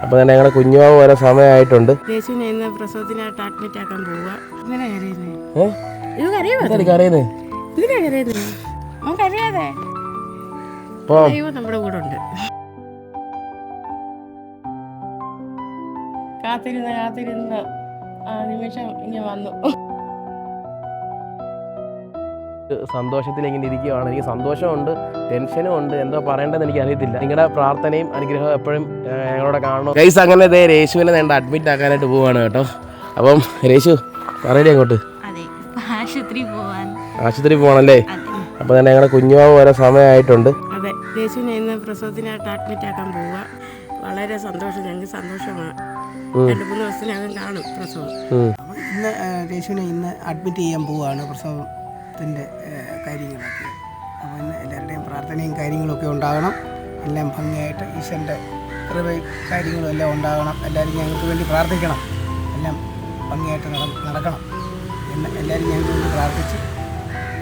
അപ്പോൾ തന്നെ ഞങ്ങളുടെ കുഞ്ഞുമാവ് വരെ സമയമായിട്ടുണ്ട്. യേശുവിനെ ഇന്ന് പ്രസവത്തിനായിട്ട് അഡ്മിറ്റ് ആക്കാൻ പോവുക. ഇങ്ങനെ കരയുന്നേ ദൈവം നമ്മുടെ കൂടെ ഉണ്ട്. കാത്തിരുന്ന ആ നിമിഷം ഇങ്ങനെ വന്നു. സന്തോഷത്തിൽ ഇങ്ങനെ ഇരിക്കുകയാണ്. എനിക്ക് സന്തോഷമുണ്ട്, ടെൻഷനും ഉണ്ട്, എന്തോ പറയേണ്ടതെന്ന് എനിക്ക് അറിയത്തില്ല. നിങ്ങളുടെ പ്രാർത്ഥനയും അനുഗ്രഹവും എപ്പോഴും ഞങ്ങളോട് കാണണം. ഗൈസ് അങ്ങനെ രേശുവിനെ വേണ്ട അഡ്മിറ്റ് ആക്കാനായിട്ട് പോവാണ് കേട്ടോ. അപ്പം രേശു പറയലേ അങ്ങോട്ട് ആശുപത്രി പോകണല്ലേ. അപ്പോൾ തന്നെ ഞങ്ങളുടെ കുഞ്ഞുമാവ് വരെ സമയമായിട്ടുണ്ട്. അതെ, യേശുവിനെ ഇന്ന് പ്രസവത്തിനായിട്ട് അഡ്മിറ്റ് ആക്കാൻ പോവുക. വളരെ സന്തോഷം, ഞങ്ങൾക്ക് സന്തോഷമാണ്. 2-3 ദിവസത്തിനകം കാണും പ്രസവം. ഇന്ന് യേശുവിനെ ഇന്ന് അഡ്മിറ്റ് ചെയ്യാൻ പോവുകയാണ്, പ്രസവത്തിൻ്റെ കാര്യങ്ങളൊക്കെ. അപ്പോൾ ഇന്ന് എല്ലാവരുടെയും പ്രാർത്ഥനയും കാര്യങ്ങളൊക്കെ ഉണ്ടാകണം. എല്ലാം ഭംഗിയായിട്ട് ഈശ്വരൻ്റെ കൃപയും കാര്യങ്ങളും എല്ലാം ഉണ്ടാകണം. എല്ലാവരും ഞങ്ങൾക്ക് വേണ്ടി പ്രാർത്ഥിക്കണം. എല്ലാം ഭംഗിയായിട്ട് നടക്കണം എന്ന് എല്ലാവരും ഞങ്ങൾക്ക് വേണ്ടി പ്രാർത്ഥിച്ച്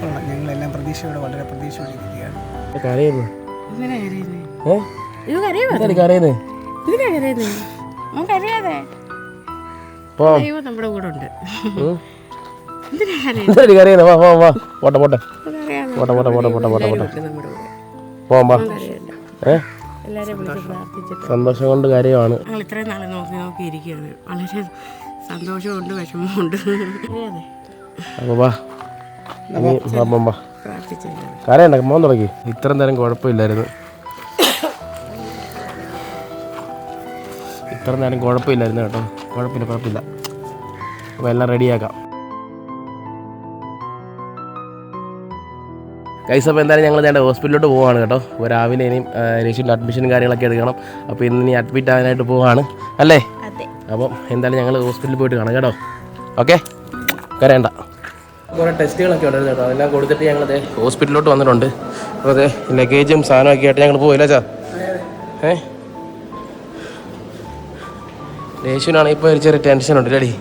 കൊള്ളണം. ഞങ്ങളെല്ലാം പ്രതീക്ഷയോടെ വളരെ പ്രതീക്ഷയോടെ ഇരിക്കുകയാണ്. ദൈവം നമ്മുടെ കൂടെ ഉണ്ട്. സന്തോഷം കൊണ്ട് കാര്യമാണ്. ഞങ്ങൾ ഇത്രയും നാളെ നോക്കി ഇരിക്കുകയാണ്. വളരെ സന്തോഷമുണ്ട്, വിഷമമുണ്ട്. കരയണ്ട, മോൻ തുടങ്ങി. ഇത്രയും നേരം കുഴപ്പമില്ലായിരുന്നു. കേട്ടോ. കുഴപ്പമില്ല. അപ്പോൾ എല്ലാം റെഡിയാക്കാം. ഗൈസ്, അപ്പോൾ എന്തായാലും ഞങ്ങൾ നേരെ ഹോസ്പിറ്റലിലോട്ട് പോവുകയാണ് കേട്ടോ. അപ്പോൾ രാവിലെ ഇനിയും രേശുവിൻ്റെ അഡ്മിഷനും കാര്യങ്ങളൊക്കെ എടുക്കണം. അപ്പോൾ ഇനി അഡ്മിറ്റ് ആകാനായിട്ട് പോവുകയാണ് അല്ലേ. അപ്പം എന്തായാലും ഞങ്ങൾ ഹോസ്പിറ്റലിൽ പോയിട്ട് കാണാം കേട്ടോ. ഓക്കെ, കരയണ്ട. കുറേ ടെസ്റ്റുകളൊക്കെ ഉണ്ടായിരുന്നു കേട്ടോ. അതെല്ലാം കൊടുത്തിട്ട് ഞങ്ങൾ ഹോസ്പിറ്റലിലോട്ട് വന്നിട്ടുണ്ട്. അപ്പോൾ അതെ ലഗേജും സാധനമൊക്കെ ആയിട്ട് ഞങ്ങൾ പോയില്ല ചാ. രേശുവിനാണെങ്കിൽ ഇപ്പോൾ ഒരു ചെറിയ ടെൻഷനുണ്ട് ഡാഡി.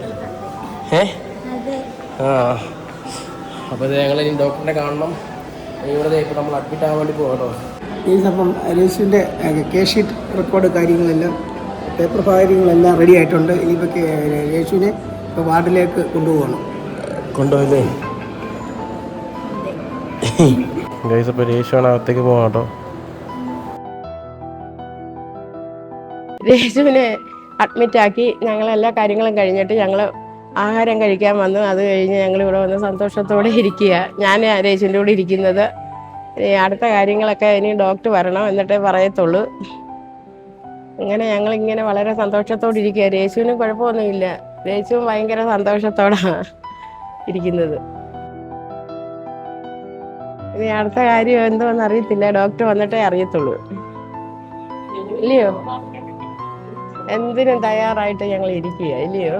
അപ്പോൾ ഇത് ഞങ്ങൾ ഇനി ഡോക്ടറിനെ കാണണം. ഇവിടെ ഇപ്പോൾ നമ്മൾ അഡ്മിറ്റ് ആകാൻ വേണ്ടി പോകും കേട്ടോ. അപ്പം യേശുവിൻ്റെ കേസ് ഷീറ്റ് റെക്കോർഡ് കാര്യങ്ങളെല്ലാം പേപ്പർ കാര്യങ്ങളെല്ലാം റെഡി ആയിട്ടുണ്ട്. ഇനിയിപ്പോൾ യേശുവിനെ ഇപ്പോൾ വാർഡിലേക്ക് കൊണ്ടുപോയില്ലേ ഗൈസ്. അപ്പോൾ രേശുവാണ് അകത്തേക്ക് പോകാം കേട്ടോ. യേശുവിനെ അഡ്മിറ്റ് ആക്കി ഞങ്ങളെല്ലാ കാര്യങ്ങളും കഴിഞ്ഞിട്ട് ഞങ്ങൾ ആഹാരം കഴിക്കാൻ വന്നു. അത് കഴിഞ്ഞ് ഞങ്ങൾ ഇവിടെ വന്ന് സന്തോഷത്തോടെ ഇരിക്കുക. ഞാൻ യേശുവിൻ്റെ കൂടെ ഇരിക്കുന്നത്. അടുത്ത കാര്യങ്ങളൊക്കെ ഇനി ഡോക്ടർ വരണം, എന്നിട്ടേ പറയത്തുള്ളൂ. ഇങ്ങനെ ഞങ്ങളിങ്ങനെ വളരെ സന്തോഷത്തോടെ ഇരിക്കുക. യേശുവിനും കുഴപ്പമൊന്നുമില്ല. യേശുവും ഭയങ്കര സന്തോഷത്തോടാണ് ഇരിക്കുന്നത്. ഇനി അടുത്ത കാര്യം എന്തോന്ന് അറിയത്തില്ല, ഡോക്ടർ വന്നിട്ടേ അറിയത്തുള്ളൂ. ഇല്ലയോ? എന്തിനും തയ്യാറായിട്ട് ഞങ്ങൾ ഇരിക്കുക, ഇല്ലയോ?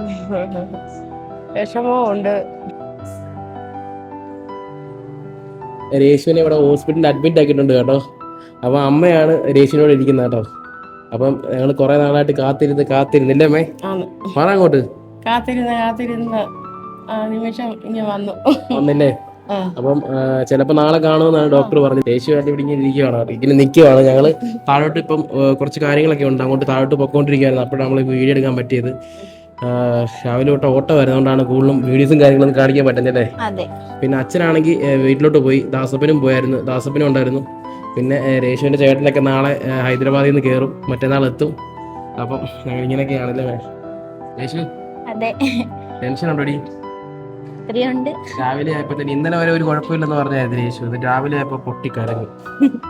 വിഷമവും ഉണ്ട്. രേശുവിനെ ഇവിടെ ഹോസ്പിറ്റലിൽ അഡ്മിറ്റ് ആക്കിയിട്ടുണ്ട് കേട്ടോ. അപ്പോൾ അമ്മയാണ് രേശുവിനോട് ഇരിക്കുന്നത് കേട്ടോ. അപ്പം ഞങ്ങൾ കുറേ നാളായിട്ട് കാത്തിരുന്നില്ലേ അമ്മേ? പറ അങ്ങോട്ട്. കാത്തിരുന്ന ആ നിമിഷം ഇങ്ങനെ വന്നില്ലേ? അപ്പം ചിലപ്പോൾ നാളെ കാണുമെന്നാണ് ഡോക്ടർ പറഞ്ഞത്. രേശുവായിട്ട് ഇവിടെ ഇങ്ങനെ ഇങ്ങനെ നിൽക്കുകയാണ്. ഞങ്ങൾ താഴോട്ട് ഇപ്പം കുറച്ച് കാര്യങ്ങളൊക്കെ ഉണ്ട്, അങ്ങോട്ട് താഴോട്ട് പൊയ്ക്കൊണ്ടിരിക്കുകയായിരുന്നു. അപ്പോഴാണ് നമ്മൾ വീഡിയോ എടുക്കാൻ പറ്റിയത്. രാവിലെ തൊട്ട് ഓട്ടം വരുന്നതുകൊണ്ടാണ് കൂടുതലും വീഡിയോസും കാര്യങ്ങളൊന്നും കാണിക്കാൻ പറ്റുന്നില്ലേ. പിന്നെ അച്ഛനാണെങ്കിൽ വീട്ടിലോട്ട് പോയി, ദാസപ്പനും പോയായിരുന്നു, ദാസപ്പനും ഉണ്ടായിരുന്നു. പിന്നെ രേശുവിൻ്റെ ചേട്ടനൊക്കെ നാളെ ഹൈദരാബാദിൽ നിന്ന് കയറും, മറ്റന്നാൾ എത്തും. അപ്പം ഞങ്ങൾ ഇങ്ങനെയൊക്കെയാണല്ലേ രേശു? ടെൻഷൻ ഉണ്ടോടി? രാവിലെ ആയപ്പോ തന്നെ ഇന്നലെ വരെ ഒരു കുഴപ്പമില്ലെന്ന് പറഞ്ഞായിരുന്നു രേശു. അത് രാവിലെ ആയപ്പോ പൊട്ടിക്കരങ്ങി.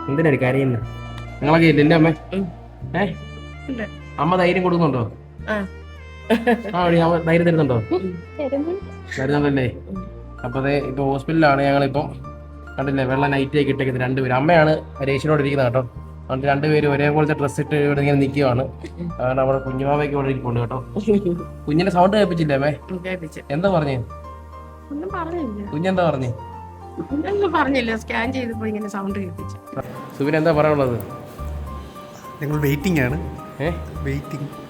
എന്തിനാണ് കരയുന്നത്? നിങ്ങളൊക്കെ ഇല്ലേ അമ്മ? അമ്മ ധൈര്യം കൊടുക്കുന്നുണ്ടോ? ധൈര്യം തരുന്നുണ്ടോ? തരുന്നുണ്ടല്ലേ? അപ്പൊ അതെ, ഇപ്പൊ ഹോസ്പിറ്റലിലാണ് ഞങ്ങളിപ്പം. കണ്ടില്ലേ, വെള്ള നൈറ്റ് ആക്കി ഇട്ടേക്കുന്നത് രണ്ടുപേരും. അമ്മയാണ് രേശുവിനോട് ഇരിക്കുന്നത് കേട്ടോ. അതുകൊണ്ട് രണ്ടുപേരും ഒരേപോലത്തെ ഡ്രസ്സ് ഇട്ട് ഇവിടെ ഇങ്ങനെ നിൽക്കുവാണ്. അതുകൊണ്ട് നമ്മുടെ കുഞ്ഞുമാവയ്ക്ക് ഇവിടെ ഇരിപ്പുണ്ട് കേട്ടോ. കുഞ്ഞിന്റെ സൗണ്ട് കേൾപ്പിച്ചില്ലേ അമ്മേ? എന്താ പറഞ്ഞേ? കുഞ്ഞെന്താ പറഞ്ഞേ? പറഞ്ഞില്ല, സ്കാൻ ചെയ്തപ്പോൾ ഇങ്ങനെ സൗണ്ട് കേൾപ്പിച്ചു. സുബിൻ എന്താ പറയാനുള്ളത്? ഞങ്ങൾ വെയിറ്റിംഗ് ആണ്.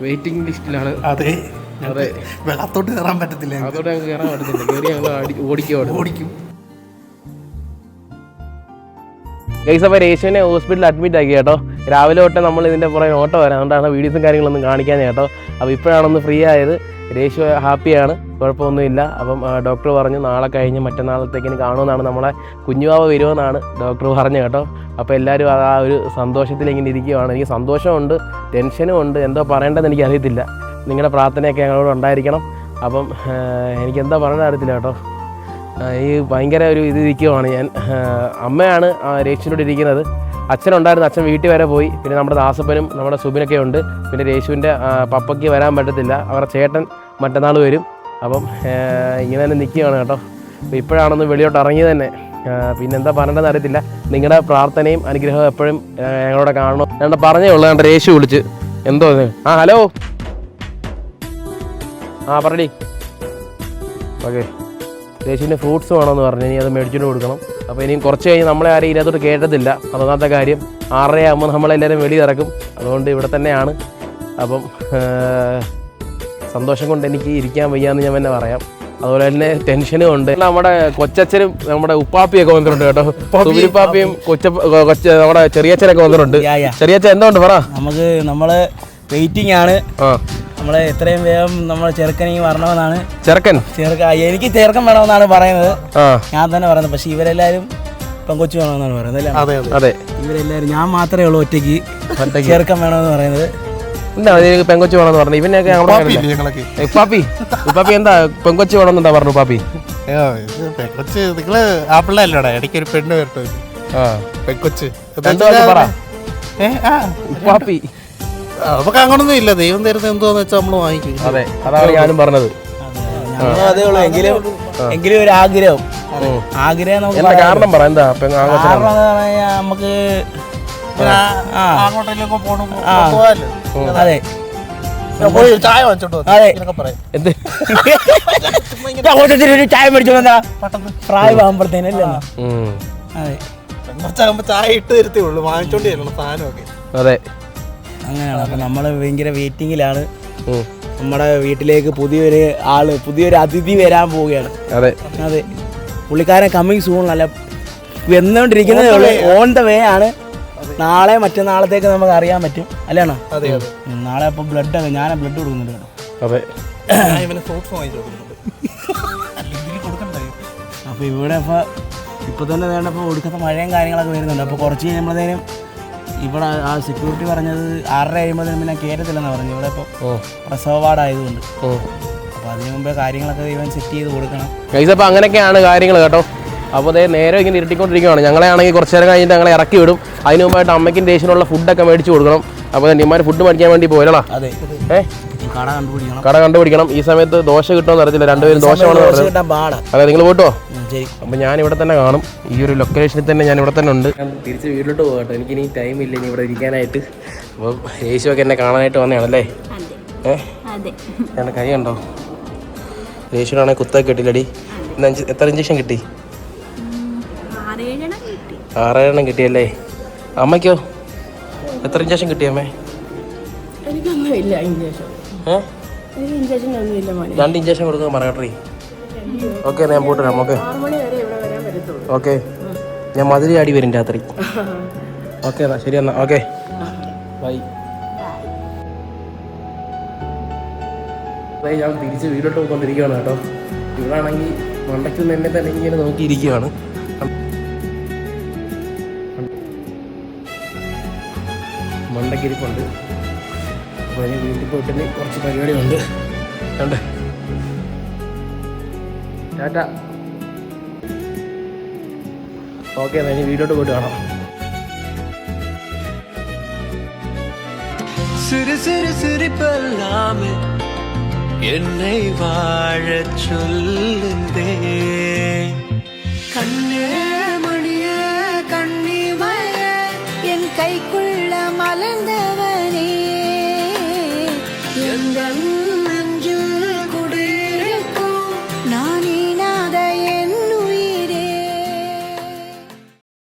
വെയിറ്റിംഗ് ലിസ്റ്റിലാണ്. അതെ, വെള്ളത്തോട്ട് കയറാൻ പറ്റത്തില്ല. അതോടെ ഞങ്ങൾക്ക് കയറാൻ പറ്റത്തില്ല. കയറി ഞങ്ങൾ ഓടിക്കും. ഗൈസ്, അപ്പോൾ രേശുവിനെ ഹോസ്പിറ്റലിൽ അഡ്മിറ്റ് ആക്കി കേട്ടോ. രാവിലെ തൊട്ട് നമ്മൾ ഇതിൻ്റെ പുറകെ ഓട്ടോ വരാം, അതുകൊണ്ടാണ് വീഡിയോസും കാര്യങ്ങളൊന്നും കാണിക്കാൻ കേട്ടോ. അപ്പോൾ ഇപ്പോഴാണൊന്ന് ഫ്രീ ആയത്. രേഷു ഹാപ്പിയാണ്, കുഴപ്പമൊന്നുമില്ല. അപ്പം ഡോക്ടർ പറഞ്ഞു നാളെ കഴിഞ്ഞ് മറ്റന്നാളത്തേക്കിന് കാണുമെന്നാണ്, നമ്മളെ കുഞ്ഞുവാവ വരുമെന്നാണ് ഡോക്ടർ പറഞ്ഞു കേട്ടോ. അപ്പോൾ എല്ലാവരും ആ ഒരു സന്തോഷത്തിൽ ഇങ്ങനെ ഇരിക്കുകയാണ്. എനിക്ക് സന്തോഷമുണ്ട്, ടെൻഷനും ഉണ്ട്, എന്തോ പറയേണ്ടതെന്ന് എനിക്കറിയത്തില്ല. നിങ്ങളുടെ പ്രാർത്ഥനയൊക്കെ ഞങ്ങളോട് ഉണ്ടായിരിക്കണം. അപ്പം എനിക്കെന്താ പറയേണ്ടത് അറിയത്തില്ല കേട്ടോ. ഈ ഭയങ്കര ഒരു ഇത് ഇരിക്കുകയാണ് ഞാൻ. അമ്മയാണ് രേഷുവിനോട് ഇരിക്കുന്നത്. അച്ഛനുണ്ടായിരുന്നു, അച്ഛൻ വീട്ടിൽ വരെ പോയി. പിന്നെ നമ്മുടെ ദാസപ്പനും നമ്മുടെ സുബിനൊക്കെ ഉണ്ട്. പിന്നെ രേഷുവിൻ്റെ പപ്പയ്ക്ക് വരാൻ പറ്റത്തില്ല, അവരുടെ ചേട്ടൻ മറ്റന്നാൾ വരും. അപ്പം ഇങ്ങനെ തന്നെ നിൽക്കുകയാണ് കേട്ടോ. അപ്പോൾ ഇപ്പോഴാണൊന്ന് വെളിയോട്ട് ഇറങ്ങി തന്നെ. പിന്നെന്താ പറയേണ്ടതെന്ന് അറിയത്തില്ല. നിങ്ങളുടെ പ്രാർത്ഥനയും അനുഗ്രഹവും എപ്പോഴും ഞങ്ങളോട് കാണണം. ഞങ്ങളുടെ പറഞ്ഞേ ഉള്ളൂ. ഞങ്ങളുടെ രേഷു വിളിച്ച് എന്തോ ഹലോ പറടി. ഓക്കെ, രേഷുവിന് ഫ്രൂട്ട്സ് വേണമെന്ന് പറഞ്ഞു, ഇനി അത് മേടിച്ചിട്ട് കൊടുക്കണം. അപ്പോൾ ഇനിയും കുറച്ച് കഴിഞ്ഞ് നമ്മളെ ആരും ഇതിനകത്തോട്ട് കേട്ടത്തില്ല. അതൊന്നാമത്തെ കാര്യം. 6:30 ആകുമ്പോൾ നമ്മളെല്ലാവരും വെളിയിറക്കും, അതുകൊണ്ട് ഇവിടെ തന്നെയാണ്. അപ്പം സന്തോഷം കൊണ്ട് എനിക്ക് ഇരിക്കാൻ വയ്യാന്ന് ഞാൻ തന്നെ പറയാം. അതുപോലെ തന്നെ ടെൻഷനും ഉണ്ട്. നമ്മുടെ കൊച്ചച്ഛനും നമ്മുടെ ഉപ്പാപ്പിയൊക്കെ വന്നിട്ടുണ്ട് കേട്ടോ. സുബിരിപ്പാപ്പിയും നമ്മുടെ ചെറിയച്ഛനൊക്കെ വന്നിട്ടുണ്ട്. ചെറിയച്ഛൻ എന്തുകൊണ്ട് പറ. നമ്മള് വെയിറ്റിംഗ് ആണ്. നമ്മളെ എത്രയും വേഗം നമ്മൾ ചെറുക്കനെങ്കിൽ വരണമെന്നാണ്. എനിക്ക് ചെറുക്കൻ വേണമെന്നാണ് പറയുന്നത്, ഞാൻ തന്നെ പറയുന്നത്. പക്ഷെ ഇവരെല്ലാരും പെങ്കൊച്ചു വേണമെന്നാണ് പറയുന്നത്. അതെ, ഇവരെല്ലാരും, ഞാൻ മാത്രമേ ഉള്ളൂ ഒറ്റയ്ക്ക് ചെറുക്കൻ വേണമെന്ന് പറയുന്നത്. എന്താ പെങ്കൊച്ചു വേണമെന്ന് പറഞ്ഞു. ഇവനൊക്കെ ഉപ്പാപ്പി എന്താ പെങ്കൊച്ചു വേണമെന്നെന്താ പറഞ്ഞു ഉപ്പാപ്പി? പെങ്കൊച്ച് നിങ്ങള് ആ പിള്ളേല്ലോടാ, ഇടയ്ക്കൊരു പെണ്ണ് വരട്ടെ. പെങ്കൊച്ച് പറ ഉപ്പാപ്പി. നമുക്ക് അങ്ങനൊന്നും ഇല്ല, ദൈവം തരുന്നത് എന്തോന്ന് വെച്ചാൽ നമ്മള് വാങ്ങിക്കും. അതെ, അതാണ് ഞാനും പറഞ്ഞത്. അതേ ഉള്ളൂ. എങ്കിലും ഒരു ആഗ്രഹം നമുക്ക് കാരണം പറ. എന്താ നമുക്ക് അങ്ങോട്ടേക്കൊക്കെ പോകണം. അതെ, ചായ വാങ്ങിച്ചോട്ടോ. ഒരു ചായ മേടിച്ചോണ്ടാ പ്രായമാകുമ്പോഴത്തേനല്ലേ. അതെ, കുറച്ചാകുമ്പോ ചായ ഇട്ട് തരുത്തേ ഉള്ളൂ, വാങ്ങിച്ചോണ്ട് തരണം സാധനമൊക്കെ. അതെ, അങ്ങനെയാണ്. അപ്പം നമ്മൾ ഭയങ്കര വെയിറ്റിങ്ങിലാണ്. നമ്മുടെ വീട്ടിലേക്ക് പുതിയൊരു അതിഥി വരാൻ പോവുകയാണ്. അതെ, പുള്ളിക്കാരൻ കമ്മിങ് സൂൺ അല്ല, വന്നുകൊണ്ടിരിക്കുന്നതേ ഉള്ളൂ. ഓൺ ദ വേ ആണ്. നാളെ മറ്റന്നാളത്തേക്ക് നമുക്ക് അറിയാൻ പറ്റും, അല്ലേണോ? നാളെ അപ്പോൾ ഞാൻ ബ്ലഡ് കൊടുക്കുന്നുണ്ട്. അതെ, അപ്പോൾ ഇവിടെ ഇപ്പോൾ തന്നെ വേണ്ടപ്പോൾ ഒടുക്കത്തെ മഴയും കാര്യങ്ങളൊക്കെ വരുന്നുണ്ട്. അപ്പോൾ കുറച്ച് കഴിയുമ്പോഴത്തേനും ഇവിടെ ആ സെക്യൂരിറ്റി പറഞ്ഞത് 6:30 കഴിയുമ്പോഴത്തേനും പിന്നെ കയറ്റത്തില്ലെന്നാണ് പറഞ്ഞു. ഇവിടെ ഇപ്പോൾ പ്രസവ വാർഡായതുകൊണ്ട്. അപ്പോൾ അതിന് മുമ്പേ കാര്യങ്ങളൊക്കെ ഇവൻ സെറ്റ് ചെയ്ത് കൊടുക്കണം. അപ്പോൾ അങ്ങനെയൊക്കെയാണ് കാര്യങ്ങൾ കേട്ടോ. അപ്പോൾ അതേ നേരെ ഇങ്ങനെ ഇരുട്ടിക്കൊണ്ടിരിക്കുകയാണ്. ഞങ്ങളെ ആണെങ്കിൽ കുറച്ച് നേരം കഴിഞ്ഞിട്ട് ഞങ്ങളെ ഇറക്കി വിടും. അതിന് മുമ്പായിട്ട് അമ്മയ്ക്കും ദേശത്തിനുള്ള ഫുഡൊക്കെ മേടിച്ച് കൊടുക്കണം. അപ്പോൾ നിന്മാർ ഫുഡ് മേടിക്കാൻ വേണ്ടി പോയല്ലോ. അതെ, കട കണ്ടുപിടിക്കണം. ഈ സമയത്ത് ദോശ കിട്ടുമെന്ന് അറിയത്തില്ല, രണ്ടുപേരും ദോശ വേണം. അതെ, നിങ്ങൾ പോട്ടോ. അപ്പോൾ ഞാൻ ഇവിടെ തന്നെ കാണും, ഈ ഒരു ലൊക്കേഷനിൽ തന്നെ ഞാൻ ഇവിടെ തന്നെ ഉണ്ട്. ഞാൻ തിരിച്ച് വീട്ടിലോട്ട് പോകട്ടോ, എനിക്കിനി ടൈമില്ല ഇനി ഇവിടെ ഇരിക്കാനായിട്ട്. അപ്പം യേശുവൊക്കെ എന്നെ കാണാനായിട്ട് വന്നതാണല്ലേ? എൻ്റെ കൈ ഉണ്ടോ? യേശുവിനാണെങ്കിൽ കുത്തൊക്കെ കിട്ടില്ലടി. എത്ര ഇഞ്ചക്ഷൻ കിട്ടി? 6 എണ്ണം കിട്ടിയല്ലേ? അമ്മയ്ക്കോ എത്ര ഇഞ്ചക്ഷൻ കിട്ടി അമ്മേ? എനിക്കൊന്നുമില്ല ഇഞ്ചക്ഷൻ. 2 ഇഞ്ചക്ഷൻ കൊടുക്കാൻ പറയട്ടെ. ഓക്കെ, ഞാൻ പോട്ട് വരാം. ഓക്കെ, 6 മണി വരെ ഇവിടെ വരാൻ പറ്റത്തുള്ളൂ. ഓക്കെ, ഞാൻ മധുര ആടി വരും രാത്രി. ഓക്കെ എന്നാ, ശരി എന്നാ. Okay, bye. ഞാൻ തിരിച്ച് വീട്ടിലോട്ട് പോയിക്കൊണ്ടിരിക്കുകയാണ് കേട്ടോ. ഇവിടാണെങ്കിൽ മണ്ടയ്ക്ക് എന്നെ തന്നെ ഇങ്ങനെ നോക്കിയിരിക്കുകയാണ്. മണ്ടക്കിരിപ്പുണ്ട്. അപ്പോൾ ഇനി വീട്ടിൽ പോയിട്ട് കുറച്ച് പരിപാടിയുണ്ട്. കണ്ടേ, ടാറ്റ. ഓക്കെ, എന്നാൽ ഇനി വീട്ടിലോട്ട് പോയിട്ട് കാണാം. என்னை வாழச் சொல்லுந்தே கண்ணே மணியே கண்ணிமையே என் கைக்குள்ள மலர்ந்தவனே எங்கள்